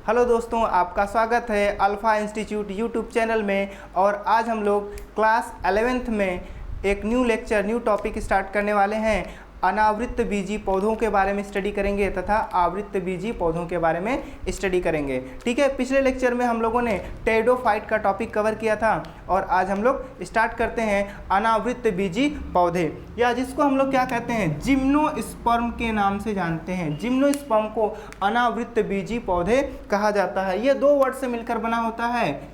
Hello दोस्तों, आपका स्वागत है अल्फ़ा इंस्टीट्यूट यूट्यूब चैनल में। और आज हम लोग क्लास 11th में एक न्यू टॉपिक स्टार्ट करने वाले हैं। अनावृत बीजी पौधों के बारे में स्टडी करेंगे तथा आवृत बीजी पौधों के बारे में स्टडी करेंगे। ठीक है, पिछले लेक्चर में हम लोगों ने टेरिडोफाइट का टॉपिक कवर किया था और आज हम लोग स्टार्ट करते हैं अनावृत बीजी पौधे, या जिसको हम लोग क्या कहते हैं, जिम्नोस्पर्म के नाम से जानते हैं। जिम्नोस्पर्म को अनावृत बीजी पौधे कहा जाता है। ये दो वर्ड से मिलकर बना होता है।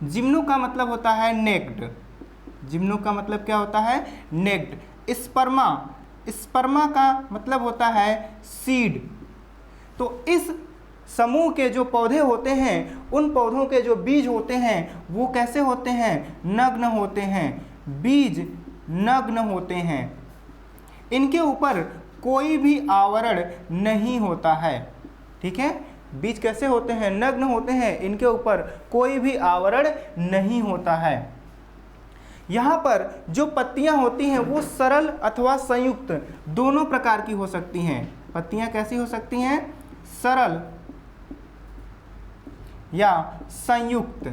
जिम्नो का मतलब होता है नेक्ड। जिम्नो का मतलब क्या होता है, नेक्ड। स्पर्मा का मतलब होता है सीड। तो इस समूह के जो पौधे होते हैं, उन पौधों के जो बीज होते हैं वो कैसे होते हैं, नग्न होते हैं। बीज नग्न होते हैं, इनके ऊपर कोई भी आवरण नहीं होता है। ठीक है, बीज कैसे होते हैं, नग्न होते हैं, इनके ऊपर कोई भी आवरण नहीं होता है। यहाँ पर जो पत्तियाँ होती हैं वो सरल अथवा संयुक्त दोनों प्रकार की हो सकती हैं। पत्तियाँ कैसी हो सकती हैं, सरल या संयुक्त।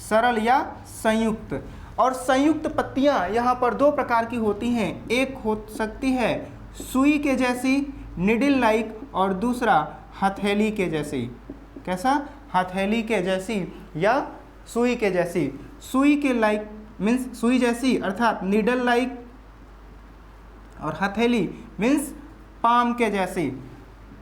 सरल या संयुक्त। और संयुक्त पत्तियाँ यहाँ पर दो प्रकार की होती हैं। एक हो सकती है सुई के जैसी, निडल लाइक, और दूसरा हथेली के जैसी। कैसा, हथेली के जैसी या सुई के जैसी। सुई के लाइक मीन्स सुई जैसी अर्थात नीडल लाइक, और हथेली मीन्स पाम के जैसी।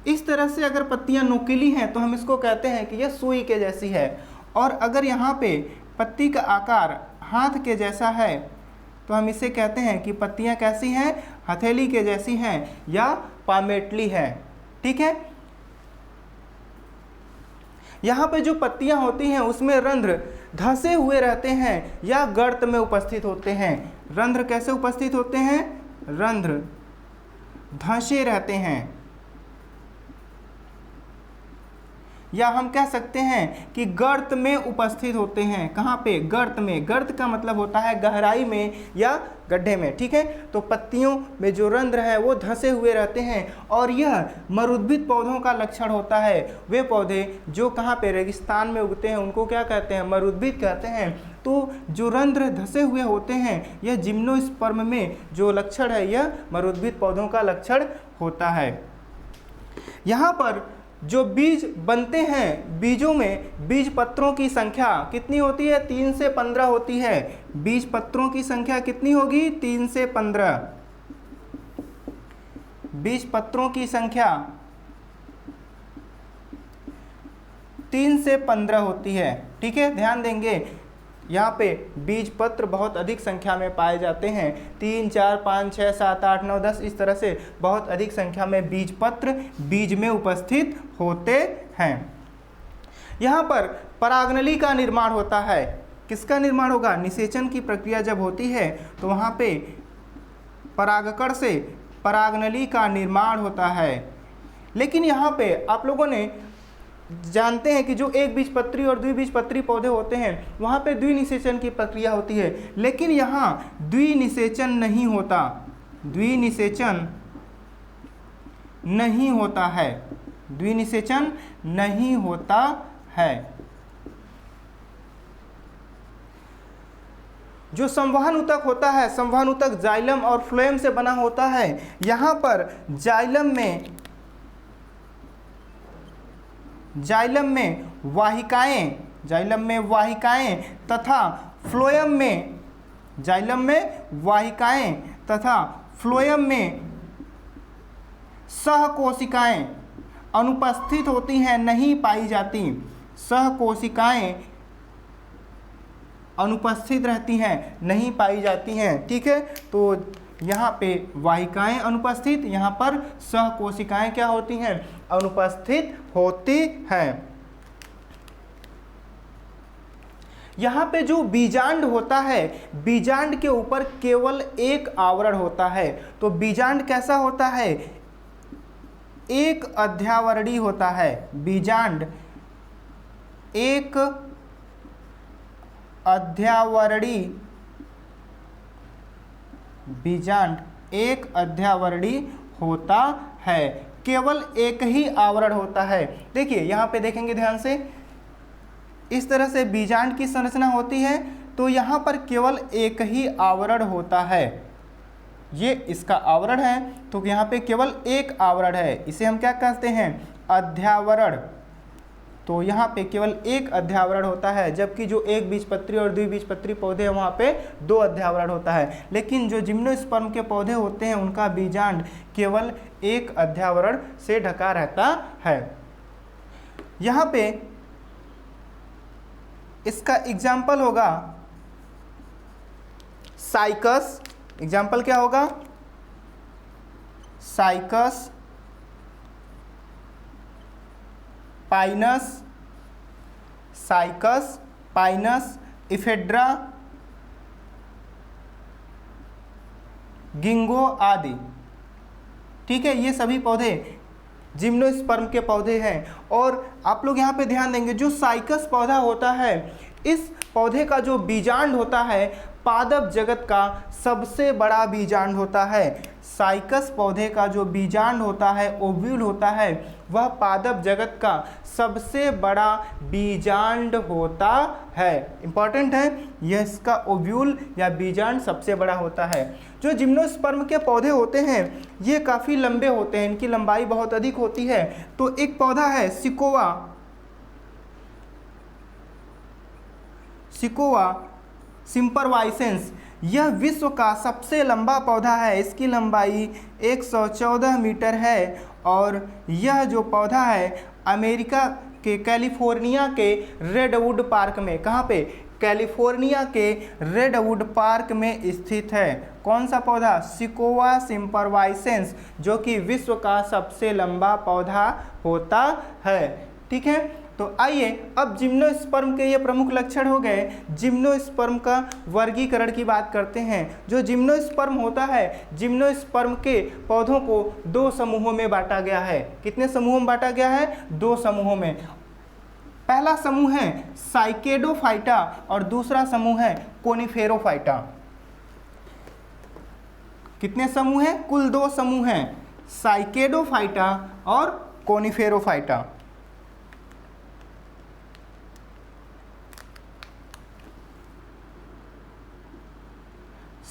इस तरह से अगर पत्तियां नुकीली हैं तो हम इसको कहते हैं कि यह सुई के जैसी है। और अगर यहाँ पे पत्ती का आकार हाथ के जैसा है तो हम इसे कहते हैं कि पत्तियां कैसी हैं, हथेली के जैसी हैं या पामेटली है। ठीक है, यहाँ पे जो पत्तियां होती हैं उसमें रंध्र धंसे हुए रहते हैं या गर्त में उपस्थित होते हैं। रंध्र कैसे उपस्थित होते हैं, रंध्र धंसे रहते हैं, या हम कह सकते हैं कि गर्त में उपस्थित होते हैं। कहाँ पे, गर्त में। गर्त का मतलब होता है गहराई में या गड्ढे में। ठीक है, तो पत्तियों में जो रंध्र है वो धंसे हुए रहते हैं और यह मरुद्भिद पौधों का लक्षण होता है। वे पौधे जो कहाँ पे रेगिस्तान में उगते हैं उनको क्या कहते हैं, मरुद्भिद कहते हैं। तो जो रंध्र धंसे हुए होते हैं यह जिम्नोस्पर्म में जो लक्षण है यह मरुद्भिद पौधों का लक्षण होता है। यहाँ पर जो बीज बनते हैं, बीजों में बीज पत्रों की संख्या कितनी होती है, 3 से 15 होती है। बीज पत्रों की संख्या कितनी होगी, 3 से 15। बीज पत्रों की संख्या 3 से 15 होती है। ठीक है, ध्यान देंगे यहाँ पे बीज पत्र बहुत अधिक संख्या में पाए जाते हैं। 3, 4, 5, 6, 7, 8, 9, 10 इस तरह से बहुत अधिक संख्या में बीज पत्र बीज में उपस्थित होते हैं। यहाँ पर परागनली का निर्माण होता है। किसका निर्माण होगा, निषेचन की प्रक्रिया जब होती है तो वहाँ पे परागकण से परागनली का निर्माण होता है। लेकिन यहाँ पे आप लोगों ने जानते हैं कि जो एक बीजपत्री और द्विबीजपत्री पौधे होते हैं वहाँ पे द्विनिषेचन की प्रक्रिया होती है, लेकिन यहाँ द्विनिषेचन नहीं होता। द्विनिषेचन नहीं होता है। द्विनिषेचन नहीं होता है। जो संवहन ऊतक होता है, संवहन ऊतक जाइलम और फ्लोएम से बना होता है। यहाँ पर जाइलम में वाहिकाएं तथा फ्लोएम में सहकोशिकाएं अनुपस्थित होती हैं, नहीं पाई जाती। सहकोशिकाएं अनुपस्थित रहती हैं, नहीं पाई जाती हैं। ठीक है, तो यहाँ पे वाहिकाएं अनुपस्थित, यहाँ पर सहकोशिकाएं क्या होती हैं, अनुपस्थित होती हैं। यहाँ पे जो बीजांड होता है, बीजांड के ऊपर केवल एक आवरण होता है। तो बीजांड कैसा होता है, एक अध्यावरणी होता है। बीजांड एक अध्यावरणी बीजांड एक अध्यावरणी होता है, केवल एक ही आवरण होता है। देखिए यहाँ पे देखेंगे ध्यान से, इस तरह से बीजांड की संरचना होती है, तो यहाँ पर केवल एक ही आवरण होता है। ये इसका आवरण है, तो यहाँ पे केवल एक आवरण है, इसे हम क्या कहते हैं, अध्यावरण। तो यहाँ पे केवल एक अध्यावरण होता है, जबकि जो एक बीजपत्री और द्विबीजपत्री पौधे हैं वहाँ पे 2 अध्यावरण होता है। लेकिन जो जिम्नोस्पर्म के पौधे होते हैं उनका बीजांड केवल एक अध्यावरण से ढका रहता है। यहाँ पे इसका एग्जाम्पल होगा साइकस। एग्जाम्पल क्या होगा, cycas, Pinus, cycas, Pinus, ephedra, गिंगो आदि। ठीक है, ये सभी पौधे जिम्नोस्पर्म के पौधे हैं। और आप लोग यहाँ पे ध्यान देंगे, जो साइकस पौधा होता है, इस पौधे का जो बीजांड होता है पादप जगत का सबसे बड़ा बीजांड होता है। साइकस पौधे का जो बीजांड होता है, ओव्यूल होता है, वह पादप जगत का सबसे बड़ा बीजांड होता है। इंपॉर्टेंट है, यह इसका ओव्यूल या बीजांड सबसे बड़ा होता है। जो जिम्नोस्पर्म के पौधे होते हैं ये काफ़ी लंबे होते हैं, इनकी लंबाई बहुत अधिक होती है। तो एक पौधा है सिकोवा, सिकोवा सिम्परवाइसेंस, यह विश्व का सबसे लंबा पौधा है। इसकी लंबाई 114 मीटर है और यह जो पौधा है अमेरिका के कैलिफोर्निया के रेडवुड पार्क में, कहाँ पे, कैलिफोर्निया के रेडवुड पार्क में स्थित है। कौन सा पौधा, सिकोवा सिम्परवाइसेंस, जो कि विश्व का सबसे लंबा पौधा होता है। ठीक है, तो आइए अब जिम्नोस्पर्म के ये प्रमुख लक्षण हो गए। जिम्नोस्पर्म का वर्गीकरण की बात करते हैं। जो जिम्नोस्पर्म होता है, जिम्नोस्पर्म के पौधों को 2 समूहों में बांटा गया है। कितने समूहों में बांटा गया है, 2 समूहों में। पहला समूह है साइकेडोफाइटा और दूसरा समूह है कोनिफेरोफाइटा। कितने समूह हैं, कुल 2 समूह हैं, साइकेडोफाइटा और कोनिफेरोफाइटा।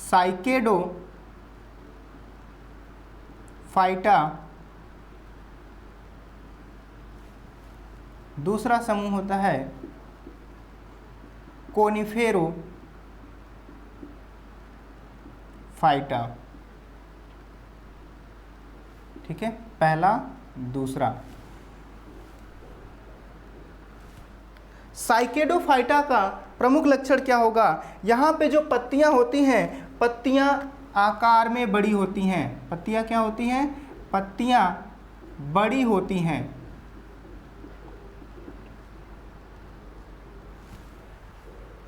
साइकेडोफाइटा दूसरा समूह होता है कोनिफेरोफाइटा। ठीक है, पहला दूसरा। साइकेडोफाइटा का प्रमुख लक्षण क्या होगा, यहाँ पे जो पत्तियाँ होती हैं, पत्तियाँ आकार में बड़ी होती हैं। पत्तियाँ क्या होती हैं, पत्तियाँ बड़ी होती हैं।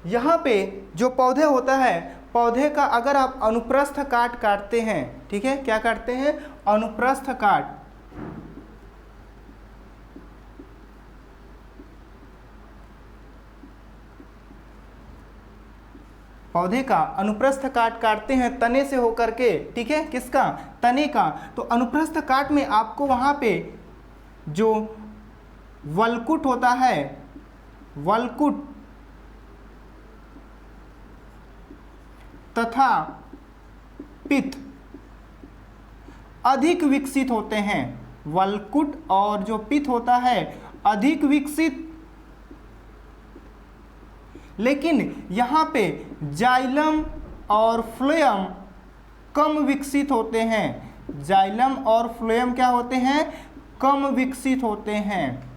यहाँ पे जो पौधे होता है, पौधे का अगर आप अनुप्रस्थ काट काटते हैं, ठीक है, क्या काटते हैं, अनुप्रस्थ काट, पौधे का अनुप्रस्थ काट काटते हैं तने से होकर के, ठीक है, किसका, तने का। तो अनुप्रस्थ काट में आपको वहाँ पे जो वलकुट होता है, वलकुट तथा पित्त अधिक विकसित होते हैं। वलकुट और जो पित्त होता है अधिक विकसित, लेकिन यहाँ पे जाइलम और फ्लोएम कम विकसित होते हैं। जाइलम और फ्लोएम क्या होते हैं, कम विकसित होते हैं।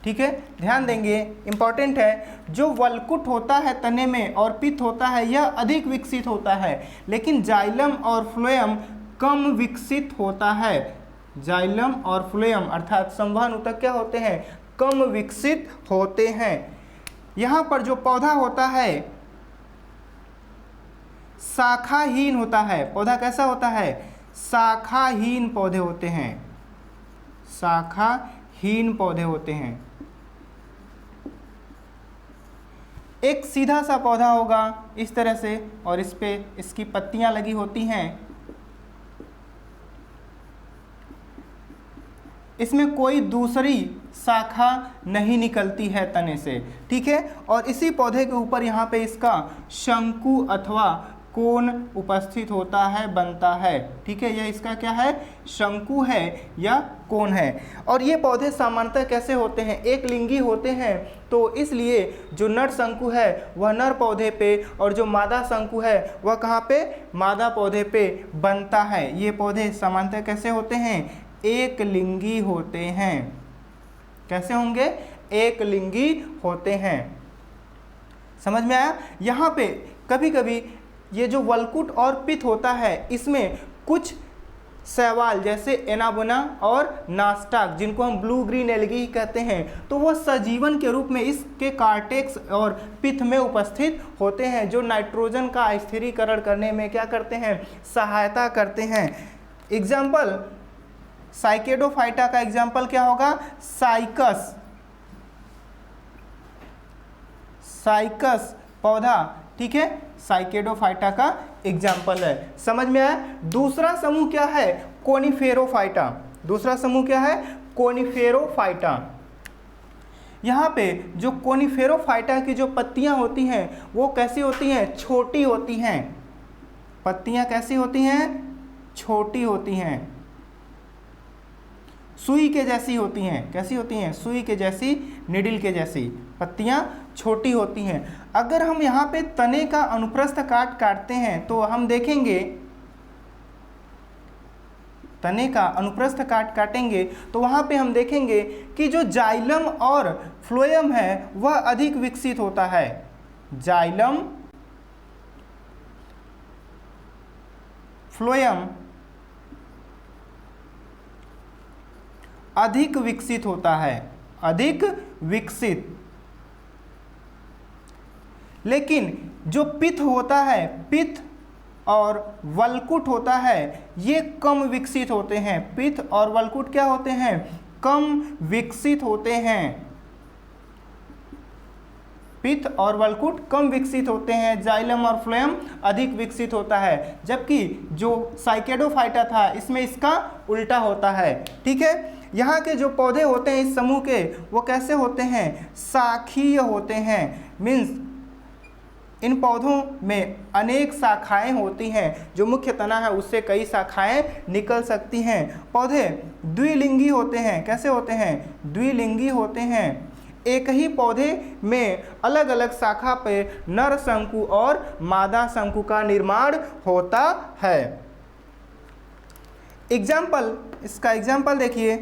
ठीक है, ध्यान देंगे, इंपॉर्टेंट है। जो वलकुट होता है तने में और पित्त होता है यह अधिक विकसित होता है, लेकिन जाइलम और फ्लोएम कम विकसित होता है। जाइलम और फ्लोएम अर्थात संवहन ऊतक क्या होते हैं, कम विकसित होते हैं। यहाँ पर जो पौधा होता है शाखाहीन होता है। पौधा कैसा होता है, शाखाहीन पौधे होते हैं, शाखाहीन पौधे होते हैं। एक सीधा सा पौधा होगा इस तरह से, और इस पे इसकी पत्तियां लगी होती हैं। इसमें कोई दूसरी शाखा नहीं निकलती है तने से, ठीक है। और इसी पौधे के ऊपर यहाँ पे इसका शंकु अथवा कोन उपस्थित होता है, बनता है, ठीक है। यह इसका क्या है, शंकु है या कोन है। और ये पौधे सामान्यतः कैसे होते हैं, एक लिंगी होते हैं, तो इसलिए जो नर शंकु है वह नर पौधे पे और जो मादा शंकु है वह कहाँ पे, मादा पौधे पे बनता है। ये पौधे सामान्यतः कैसे होते हैं, एक लिंगी होते हैं। कैसे होंगे, एक लिंगी होते हैं। समझ में आया। यहाँ पे कभी कभी ये जो वलकुट और पित होता है, इसमें कुछ शैवाल जैसे एनाबोना और नास्टाक, जिनको हम ब्लू ग्रीन एल्गी कहते हैं, तो वह सजीवन के रूप में इसके कार्टेक्स और पिथ में उपस्थित होते हैं, जो नाइट्रोजन का स्थिरीकरण करने में क्या करते हैं, सहायता करते हैं। एग्जाम्पल साइकेडोफाइटा का एग्जाम्पल क्या होगा, साइकस, साइकस पौधा, ठीक है, साइकेडोफाइटा का एग्जाम्पल है। समझ में आया। दूसरा समूह क्या है, कोनिफेरोफाइटा। दूसरा समूह क्या है, कोनिफेरोफाइटा। यहाँ पे जो कोनिफेरोफाइटा की जो पत्तियां होती हैं वो कैसी होती हैं, छोटी होती हैं। पत्तियां कैसी होती हैं, छोटी होती हैं, सुई के जैसी होती हैं। कैसी होती हैं, सुई के जैसी, निडिल के जैसी। पत्तियां छोटी होती हैं। अगर हम यहाँ पे तने का अनुप्रस्थ काटते हैं तो हम देखेंगे, तने का अनुप्रस्थ काटेंगे तो वहाँ पे हम देखेंगे कि जो जाइलम और फ्लोएम है वह अधिक विकसित होता है। जाइलम, फ्लोएम अधिक विकसित होता है, अधिक विकसित। लेकिन जो पिथ होता है, पिथ और वलकुट होता है, ये कम विकसित होते हैं। पिथ और वलकुट क्या होते हैं, कम विकसित होते हैं। पिथ और वलकुट कम विकसित होते हैं, जाइलम और फ्लोएम अधिक विकसित होता है। जबकि जो साइकेडोफाइटा था इसमें इसका उल्टा होता है, ठीक है। यहाँ के जो पौधे होते हैं इस समूह के, वो कैसे होते हैं, शाखीय होते हैं। मीन्स इन पौधों में अनेक शाखाएं होती हैं, जो मुख्य तना है उससे कई शाखाएं निकल सकती हैं। पौधे द्विलिंगी होते हैं। कैसे होते हैं, द्विलिंगी होते हैं। एक ही पौधे में अलग अलग शाखा पे नर शंकु और मादा शंकु का निर्माण होता है। एग्जाम्पल, इसका एग्जाम्पल देखिए,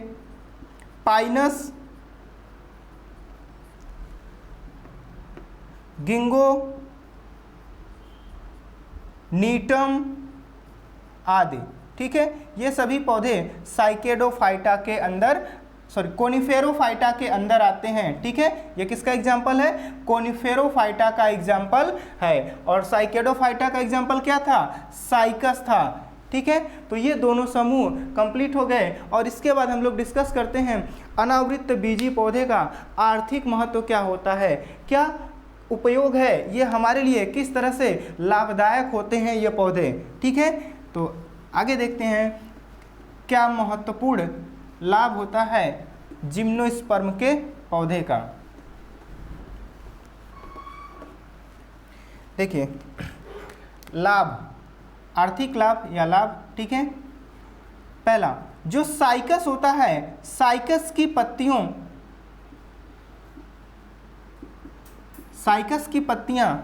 पाइनस, गिंगो, नीटम आदि, ठीक है। ये सभी पौधे साइकेडोफाइटा के अंदर, कोनिफेरोफाइटा के अंदर आते हैं, ठीक है। ये किसका एग्जाम्पल है, कोनिफेरोफाइटा का एग्जाम्पल है। और साइकेडोफाइटा का एग्जाम्पल क्या था, साइकस था, ठीक है। तो ये दोनों समूह कंप्लीट हो गए। और इसके बाद हम लोग डिस्कस करते हैं अनावृत बीजी पौधे का आर्थिक महत्व क्या होता है, क्या उपयोग है, ये हमारे लिए किस तरह से लाभदायक होते हैं ये पौधे, ठीक है। तो आगे देखते हैं क्या महत्वपूर्ण लाभ होता है जिम्नोस्पर्म के पौधे का। देखिए, लाभ, आर्थिक लाभ या लाभ, ठीक है। पहला, जो साइकस होता है, साइकस की पत्तियों, साइकस की पत्तियां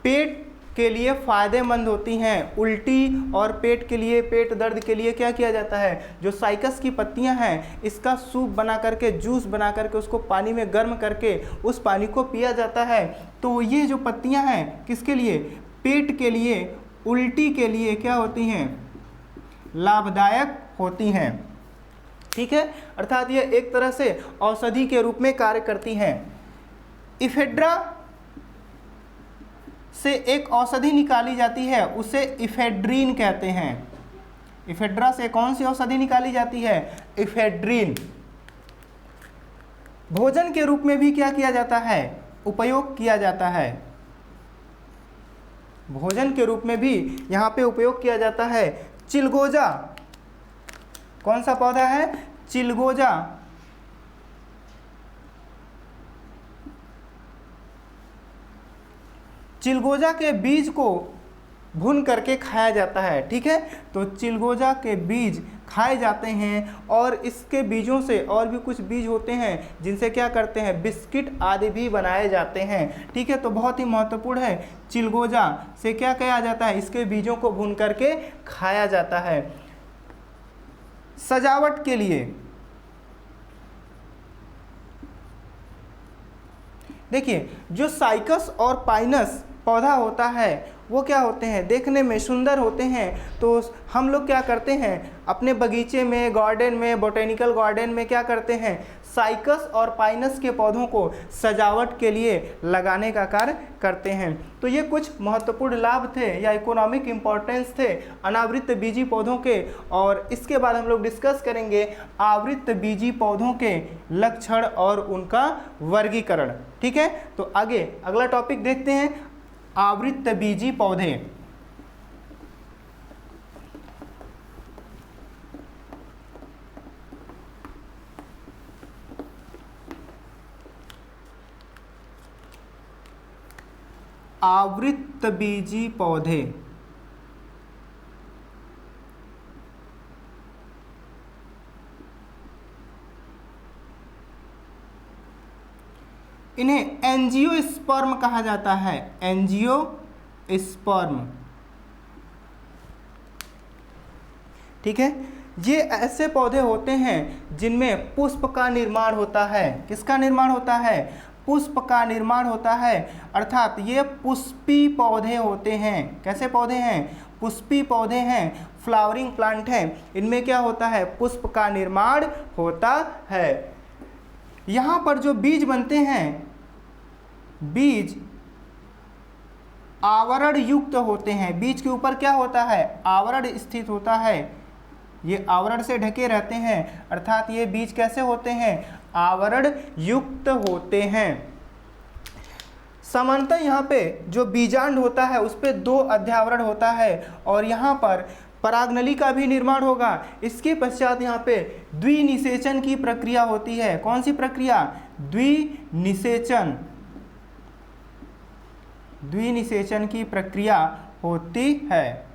पेट के लिए फायदेमंद होती हैं। उल्टी और पेट के लिए, पेट दर्द के लिए क्या किया जाता है, जो साइकस की पत्तियां हैं इसका सूप बना करके, जूस बना करके उसको पानी में गर्म करके उस पानी को पिया जाता है। तो ये जो पत्तियां हैं किसके लिए, पेट के लिए, उल्टी के लिए क्या होती हैं, लाभदायक होती हैं, ठीक है। अर्थात ये एक तरह से औषधि के रूप में कार्य करती हैं। इफेड्रा से एक औषधि निकाली जाती है, उसे इफेड्रीन कहते हैं। इफेड्रा से कौन सी औषधि निकाली जाती है, इफेड्रीन। भोजन के रूप में भी क्या किया जाता है, उपयोग किया जाता है। भोजन के रूप में भी यहाँ पे उपयोग किया जाता है। चिलगोजा, कौन सा पौधा है? चिलगोजा। चिलगोजा के बीज को भून करके खाया जाता है, ठीक है। तो चिलगोजा के बीज खाए जाते हैं और इसके बीजों से और भी कुछ बीज होते हैं जिनसे क्या करते हैं, बिस्किट आदि भी बनाए जाते हैं, ठीक है। तो बहुत ही महत्वपूर्ण है, चिलगोजा से क्या किया जाता है, इसके बीजों को भून करके खाया जाता है। सजावट के लिए देखिए, जो साइकस और पाइनस पौधा होता है वो क्या होते हैं, देखने में सुंदर होते हैं। तो हम लोग क्या करते हैं, अपने बगीचे में, गार्डन में, बोटेनिकल गार्डन में क्या करते हैं, साइकस और पाइनस के पौधों को सजावट के लिए लगाने का कार्य करते हैं। तो ये कुछ महत्वपूर्ण लाभ थे या इकोनॉमिक इम्पोर्टेंस थे अनावृत बीजी पौधों के। और इसके बाद हम लोग डिस्कस करेंगे आवृत बीजी पौधों के लक्षण और उनका वर्गीकरण, ठीक है। तो आगे अगला टॉपिक देखते हैं, आवृत बीजी पौधे। आवृत बीजी पौधे इन्हें एंजियोस्पर्म कहा जाता है, एंजियोस्पर्म, ठीक है। ये ऐसे पौधे होते हैं जिनमें पुष्प का निर्माण होता है। किसका निर्माण होता है? पुष्प का निर्माण होता है, अर्थात ये पुष्पी पौधे होते हैं। कैसे पौधे हैं? पुष्पी पौधे हैं, फ्लावरिंग प्लांट हैं। इनमें क्या होता है? पुष्प का निर्माण होता है। यहाँ पर जो बीज बनते हैं, बीज आवरण युक्त होते हैं। बीज के ऊपर क्या होता है? आवरण स्थित होता है। ये आवरण से ढके रहते हैं, अर्थात ये बीज कैसे होते हैं? आवरण युक्त होते हैं। सामान्यतः यहाँ पे जो बीजांड होता है उस पे 2 अध्यावरण होता है और यहाँ पर परागनली का भी निर्माण होगा। इसके पश्चात यहाँ पे द्विनिषेचन की प्रक्रिया होती है। कौन सी प्रक्रिया? द्विनिषेचन। द्विनिषेचन की प्रक्रिया होती है।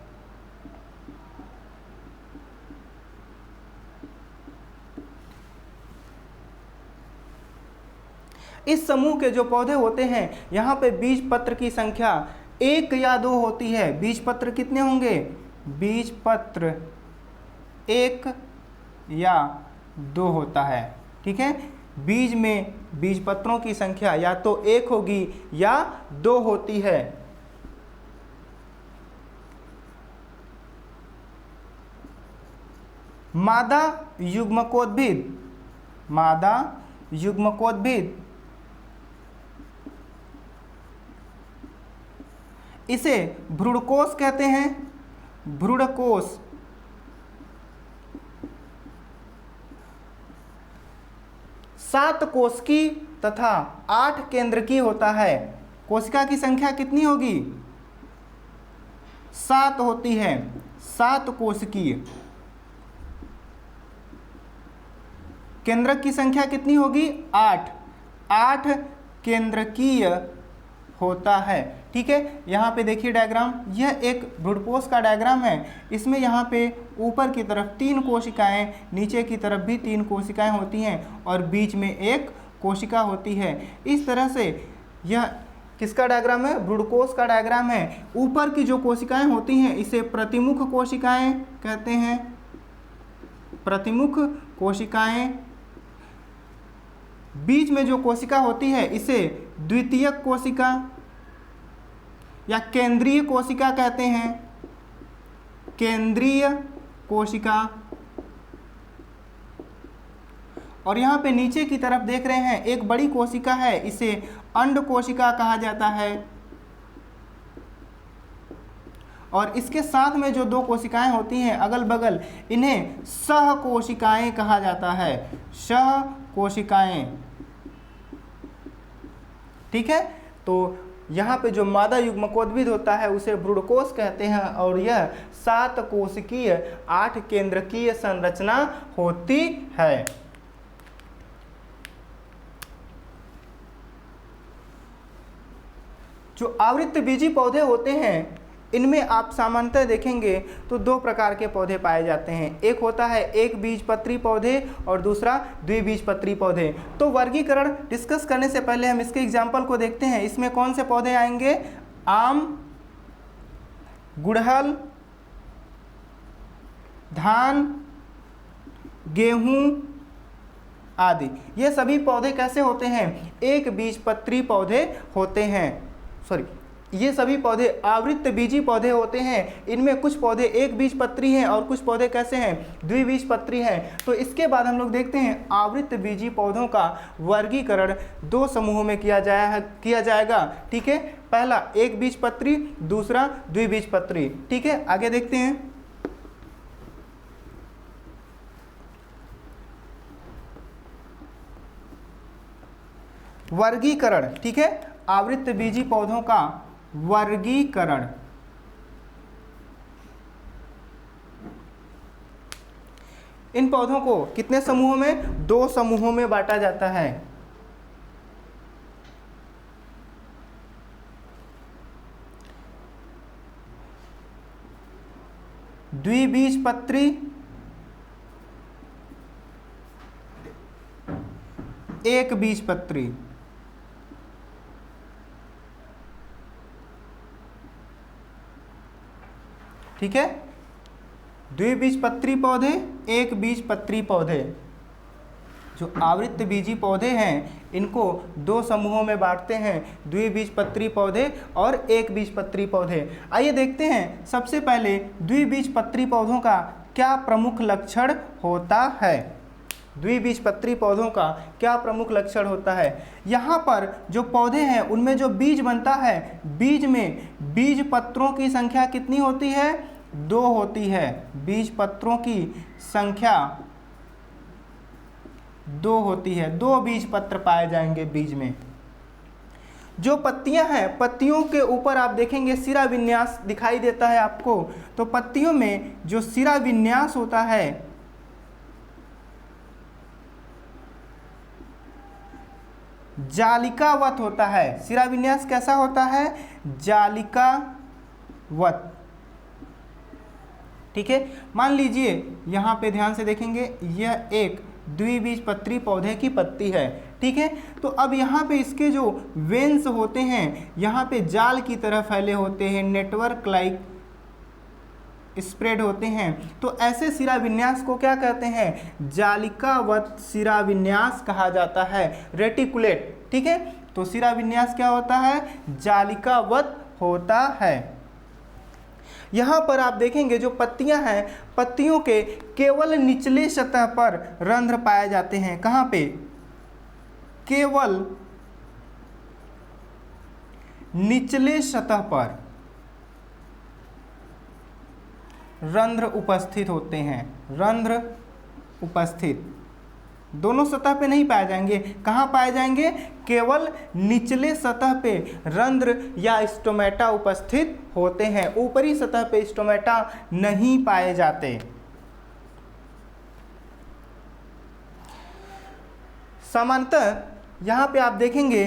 इस समूह के जो पौधे होते हैं यहाँ पे बीज पत्र की संख्या 1 या 2 होती है। बीज पत्र कितने होंगे? बीज पत्र 1 या 2 होता है, ठीक है। बीज में बीज पत्रों की संख्या या तो 1 होगी या 2 होती है। मादा युग्मकोद्भिद, मादा युग्मकोद्भिद, इसे भ्रूणकोष कहते हैं। भ्रूणकोष। सात कोशिकी तथा 8 केंद्रकीय होता है। कोशिका की संख्या कितनी होगी? 7 होती है। 7 कोशिकीय। केंद्रक की संख्या कितनी होगी? 8। 8 केंद्रकीय होता है, ठीक है। यहाँ पे देखिए डायग्राम, यह एक भ्रूणकोष का डायग्राम है। इसमें यहाँ पे ऊपर की तरफ 3 कोशिकाएं, नीचे की तरफ भी 3 कोशिकाएं होती हैं और बीच में 1 कोशिका होती है। इस तरह से यह किसका डायग्राम है? भ्रूणकोष का डायग्राम है। ऊपर की जो कोशिकाएं होती हैं इसे प्रतिमुख कोशिकाएं कहते हैं। प्रतिमुख कोशिकाएं। बीच में जो कोशिका होती है इसे द्वितीयक कोशिका या केंद्रीय कोशिका कहते हैं। केंद्रीय कोशिका। और यहाँ पे नीचे की तरफ देख रहे हैं एक बड़ी कोशिका है, इसे अंड कोशिका कहा जाता है। और इसके साथ में जो 2 कोशिकाएं होती हैं अगल बगल, इन्हें सह कोशिकाएं कहा जाता है। सह कोशिकाएं, ठीक है। तो यहाँ पे जो मादा युग्मकोद्भिद होता है उसे भ्रूणकोश कहते हैं और यह 7 कोशिकीय 8 केंद्रकीय संरचना होती है। जो आवृत्तबीजी पौधे होते हैं इनमें आप सामान्यतः देखेंगे तो 2 प्रकार के पौधे पाए जाते हैं। एक होता है एक बीजपत्री पौधे और दूसरा द्विबीजपत्री पौधे। तो वर्गीकरण डिस्कस करने से पहले हम इसके एग्जाम्पल को देखते हैं। इसमें कौन से पौधे आएंगे? आम, गुड़हल, धान, गेहूं आदि। ये सभी पौधे कैसे होते हैं? एक बीजपत्री पौधे होते हैं। ये सभी पौधे आवृत्तबीजी पौधे हैं। इनमें कुछ पौधे एक बीजपत्री हैं और कुछ पौधे कैसे हैं? द्विबीजपत्री हैं। तो इसके बाद हम लोग देखते हैं आवृत्तबीजी पौधों का वर्गीकरण 2 समूहों में किया जाएगा। ठीक है, पहला एक बीजपत्री, दूसरा द्विबीजपत्री। ठीक है, आगे देखते हैं। वर्गीकरण, ठीक है, आवृत्तबीजी पौधों का वर्गीकरण। इन पौधों को कितने समूहों में? 2 समूहों में बांटा जाता है। द्विबीजपत्री, एक बीजपत्री। ठीक है, द्विबीजपत्री पौधे, एक बीजपत्री पौधे। जो आवृत्तबीजी पौधे हैं इनको 2 समूहों में बांटते हैं, द्विबीजपत्री पौधे और एक बीजपत्री पौधे। आइए देखते हैं सबसे पहले द्विबीजपत्री पौधों का क्या प्रमुख लक्षण होता है। द्विबीजपत्री पौधों का क्या प्रमुख लक्षण होता है? यहाँ पर जो पौधे हैं उनमें जो बीज बनता है, बीज में बीज पत्रों की संख्या कितनी होती है? 2 होती है। बीज पत्रों की संख्या 2 होती है। 2 बीज पत्र पाए जाएंगे बीज में। जो पत्तियां हैं, पत्तियों के ऊपर आप देखेंगे सिरा विन्यास दिखाई देता है आपको। तो पत्तियों में जो सिरा विन्यास होता है जालिकावत होता है। सिरा विन्यास कैसा होता है? जालिकावत। ठीक है, मान लीजिए यहाँ पे ध्यान से देखेंगे, यह एक द्विबीजपत्री पौधे की पत्ती है। ठीक है, तो अब यहाँ पे इसके जो वेन्स होते हैं यहाँ पे जाल की तरह फैले होते हैं, नेटवर्क लाइक स्प्रेड होते हैं। तो ऐसे सिरा विन्यास को क्या कहते हैं? जालिकावत सिरा विन्यास कहा जाता है, रेटिकुलेट। ठीक है, तो सिरा विन्यास क्या होता है? जालिकावत होता है। यहाँ पर आप देखेंगे जो पत्तियां हैं, पत्तियों के केवल निचले सतह पर रंध्र पाए जाते हैं। कहाँ पे? केवल निचले सतह पर रंध्र उपस्थित होते हैं। रंध्र उपस्थित, दोनों सतह पे नहीं पाए जाएंगे। कहाँ पाए जाएंगे? केवल निचले सतह पे रंध्र या स्टोमेटा उपस्थित होते हैं। ऊपरी सतह पे स्टोमेटा नहीं पाए जाते। सामान्यतः यहाँ पे आप देखेंगे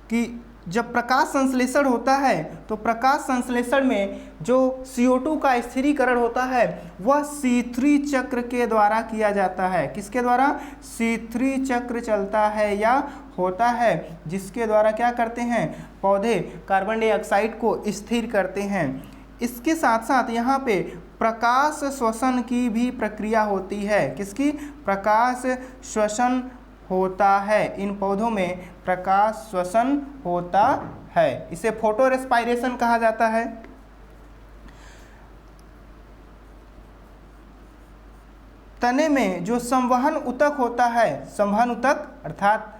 कि जब प्रकाश संश्लेषण होता है तो प्रकाश संश्लेषण में जो CO2 का स्थिरीकरण होता है वह C3 चक्र के द्वारा किया जाता है। किसके द्वारा? C3 चक्र चलता है या होता है, जिसके द्वारा क्या करते हैं? पौधे कार्बन डाइऑक्साइड को स्थिर करते हैं। इसके साथ साथ यहाँ पे प्रकाश श्वसन की भी प्रक्रिया होती है। किसकी? प्रकाश श्वसन होता है। इन पौधों में प्रकाश श्वसन होता है, इसे फोटो रेस्पायरेशन कहा जाता है। तने में जो संवहन ऊतक होता है, संवहन ऊतक अर्थात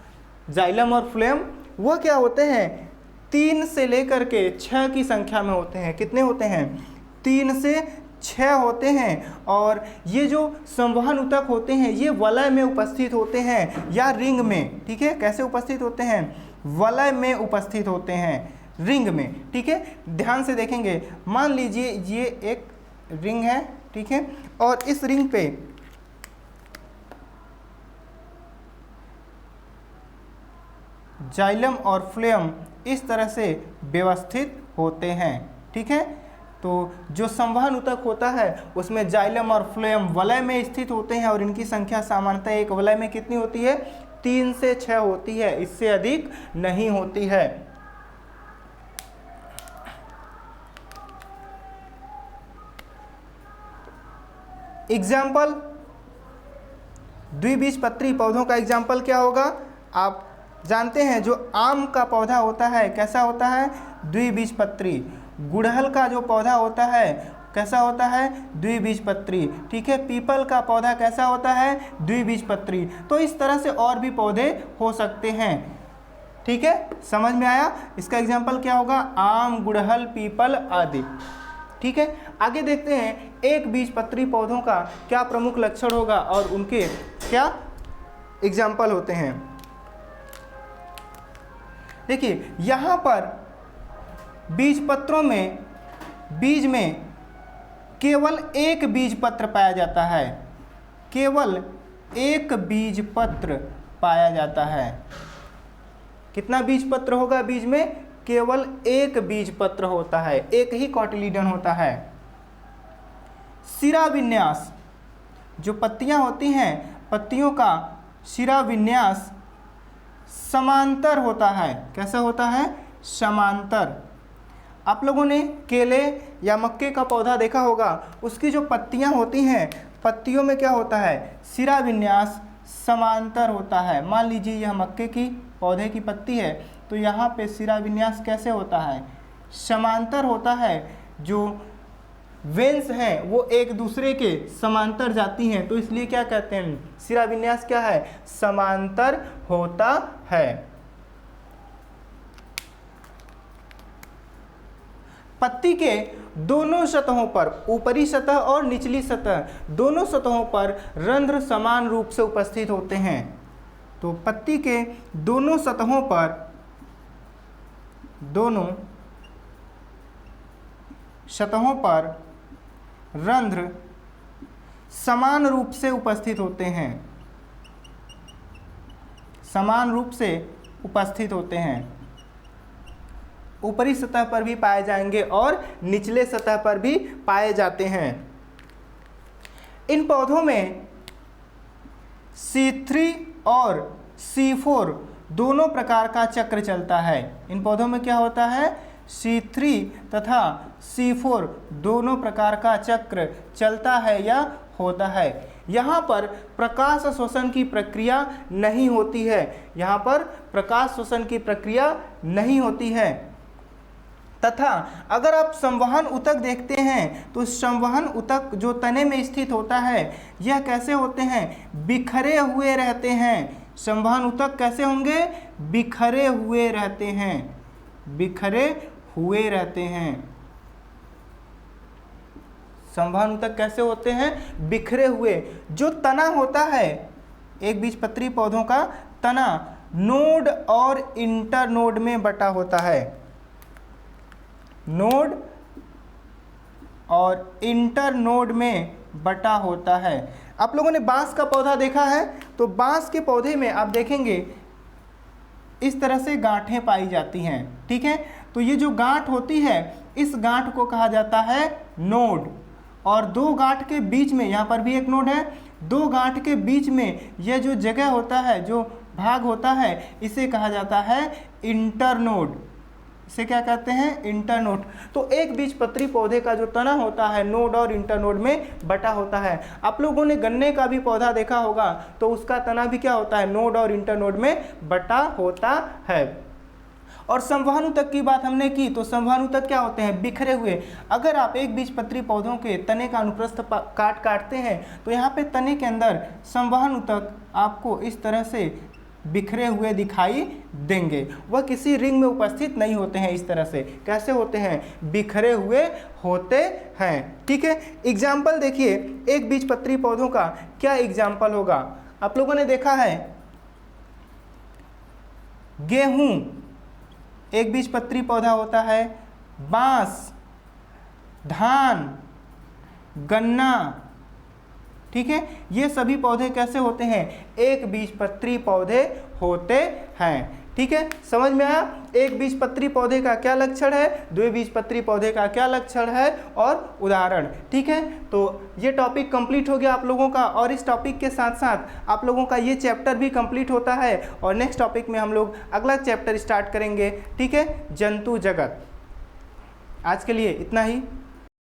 जाइलम और फ्लोएम, वह क्या होते हैं? 3 से लेकर के 6 की संख्या में होते हैं। कितने होते हैं? 3 से 6 होते हैं। और ये जो संवहन ऊतक होते हैं ये वलय में उपस्थित होते हैं या रिंग में। ठीक है, कैसे उपस्थित होते हैं? वलय में उपस्थित होते हैं, रिंग में। ठीक है, ध्यान से देखेंगे, मान लीजिए ये एक रिंग है, ठीक है, और इस रिंग पे जाइलम और फ्लोएम इस तरह से व्यवस्थित होते हैं। ठीक है, तो जो संवहन ऊतक होता है उसमें जाइलम और फ्लोएम वलय में स्थित होते हैं और इनकी संख्या सामान्यतः एक वलय में कितनी होती है? 3 से 6 होती है, इससे अधिक नहीं होती है। एग्जाम्पल, द्विबीजपत्री पौधों का एग्जाम्पल क्या होगा? आप जानते हैं जो आम का पौधा होता है कैसा होता है? द्विबीजपत्री। गुड़हल का जो पौधा होता है कैसा होता है? द्विबीजपत्री। ठीक है, पीपल का पौधा कैसा होता है? द्विबीजपत्री। तो इस तरह से और भी पौधे हो सकते हैं। ठीक है, समझ में आया? इसका एग्जाम्पल क्या होगा? आम, गुड़हल, पीपल आदि। ठीक है, आगे देखते हैं एक बीजपत्री पौधों का क्या प्रमुख लक्षण होगा और उनके क्या एग्जाम्पल होते हैं। देखिए यहाँ पर बीजपत्रों में बीज में केवल एक बीजपत्र पाया जाता है, केवल एक बीजपत्र पाया जाता है। कितना बीजपत्र होगा बीज में? केवल एक बीजपत्र होता है, एक ही कॉटिलीडन होता है। शिरा विन्यास, जो पत्तियां होती हैं पत्तियों का शिरा विन्यास समांतर होता है। कैसा होता है? समांतर। आप लोगों ने केले या मक्के का पौधा देखा होगा, उसकी जो पत्तियां होती हैं पत्तियों में क्या होता है? शिरा विन्यास समांतर होता है। मान लीजिए यह मक्के की पौधे की पत्ती है तो यहाँ पे शिरा विन्यास कैसे होता है? समांतर होता है। जो वेन्स हैं वो एक दूसरे के समांतर जाती हैं, तो इसलिए क्या कहते हैं? शिरा विन्यास क्या है? समांतर होता है। पत्ती के दोनों सतहों पर, ऊपरी सतह और निचली सतह, दोनों सतहों पर रंध्र समान रूप से उपस्थित होते हैं। तो पत्ती के दोनों सतहों पर, दोनों सतहों पर रंध्र समान रूप से उपस्थित होते हैं, समान रूप से उपस्थित होते हैं। ऊपरी सतह पर भी पाए जाएंगे और निचले सतह पर भी पाए जाते हैं। इन पौधों में C3 और C4 दोनों प्रकार का चक्र चलता है। इन पौधों में क्या होता है? C3 तथा C4 दोनों प्रकार का चक्र चलता है या होता है। यहाँ पर प्रकाश शोषण की प्रक्रिया नहीं होती है, यहाँ पर प्रकाश शोषण की प्रक्रिया नहीं होती है। तथा अगर आप संवहन ऊतक देखते हैं तो संवहन ऊतक जो तने में स्थित होता है यह कैसे होते हैं? बिखरे हुए रहते हैं। संवहन ऊतक कैसे होंगे? बिखरे हुए रहते हैं, बिखरे हुए रहते हैं। संवहन ऊतक कैसे होते हैं? बिखरे हुए। जो तना होता है एक बीजपत्री पौधों का तना नोड और इंटरनोड में बटा होता है। नोड और इंटरनोड में बटा होता है। आप लोगों ने बांस का पौधा देखा है तो बांस के पौधे में आप देखेंगे इस तरह से गांठें पाई जाती हैं। ठीक है, तो ये जो गांठ होती है इस गांठ को कहा जाता है नोड। और दो गांठ के बीच में, यहाँ पर भी एक नोड है, दो गांठ के बीच में यह जो जगह होता है, जो भाग होता है, इसे कहा जाता है इंटरनोड। इसे क्या कहते हैं? इंटरनोड। तो एक बीजपत्री पौधे का जो तना होता है नोड और इंटरनोड में बटा होता है। आप लोगों ने गन्ने का भी पौधा देखा होगा तो उसका तना भी क्या होता है? नोड और इंटरनोड में बटा होता है। और संवहन ऊतक की बात हमने की तो संवहन ऊतक क्या होते हैं? बिखरे हुए। अगर आप एक बीजपत्री पौधों के तने का अनुप्रस्थ काटते हैं तो यहाँ पे तने के अंदर संवहन ऊतक आपको इस तरह से बिखरे हुए दिखाई देंगे। वह किसी रिंग में उपस्थित नहीं होते हैं। इस तरह से कैसे होते हैं? बिखरे हुए होते हैं। ठीक है, एग्जाम्पल देखिए एक बीजपत्री पौधों का क्या एग्जाम्पल होगा। आप लोगों ने देखा है गेहूं, एक बीजपत्री पौधा होता है बांस, धान, गन्ना, ठीक है। ये सभी पौधे कैसे होते हैं? एक बीजपत्री पौधे होते हैं, ठीक है। समझ में आया? एक बीजपत्री पौधे का क्या लक्षण है, द्विबीजपत्री पौधे का क्या लक्षण है और उदाहरण, ठीक है। तो ये टॉपिक कंप्लीट हो गया आप लोगों का, और इस टॉपिक के साथ साथ आप लोगों का ये चैप्टर भी कंप्लीट होता है, और नेक्स्ट टॉपिक में हम लोग अगला चैप्टर स्टार्ट करेंगे, ठीक है, जंतु जगत। आज के लिए इतना ही।